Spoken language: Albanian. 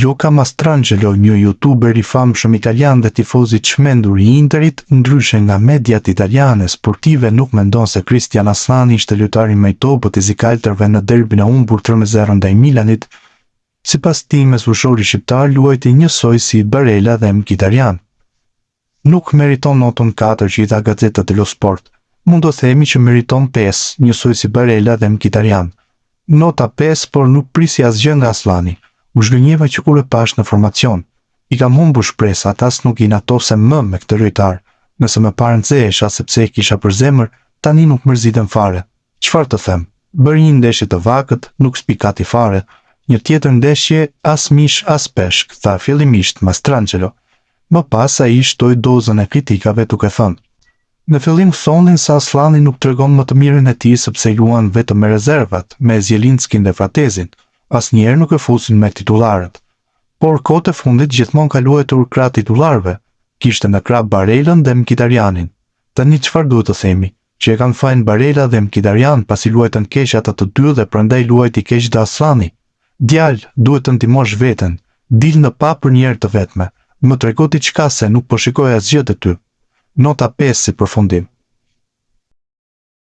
Luka Mastrangelo, një youtuber i famshëm italian dhe tifoz i çmendur i Interit, ndryshe nga mediat italiane sportive, nuk mendon se Christian Aslani ishte lojtari më i dobët i zikaltërve në derbin e humbur 3-0 ndaj Milanit. Sipas tij, mesfushori shqiptar luajti njësoj si Barella dhe Mkhitaryan. Nuk meriton notën 4 që i dha Gazeta dello Sport. Mund të themi që meriton 5, njësoj si Barella dhe Mkhitaryan. Nota 5, por nuk prisi asgjë nga Aslani. U zhgënjeva që kur e pash në formacion. I kam humbur shpresat, as nuk i natose më me këtë lojtar. Nëse më parë nxehesha sepse e kisha për zemër, tani nuk mërzitem fare. Çfarë të them? Bëri një ndeshje të vakët, nuk spikati fare. Një tjetër ndeshje, as mish as peshk, tha fillimisht Mastrangelo. Më pas ai shtoi dozën e kritikave duke thënë: në fillim thonin se Aslani nuk tregon më të mirën e tij sepse luan vetëm me rezervat, me Zielinskin dhe Fratezin. Asnjëherë nuk e fusin me titullarët. Por kohët e fundit gjithmonë ka luajtur krah titullarëve. Kishte në krah Barellën dhe Mkhitaryanin. Tani çfarë duhet të themi? Që e kanë fajin Barella dhe Mkhitaryan pasi luajtën keq ata të dy dhe prandaj luajti keq dhe Aslani. Djalë, duhet të ndihmosh veten. Dil në pa për një herë të vetme. Më trego diçka se nuk po shikoj asgjë të ty. Nota 5 si përfundim.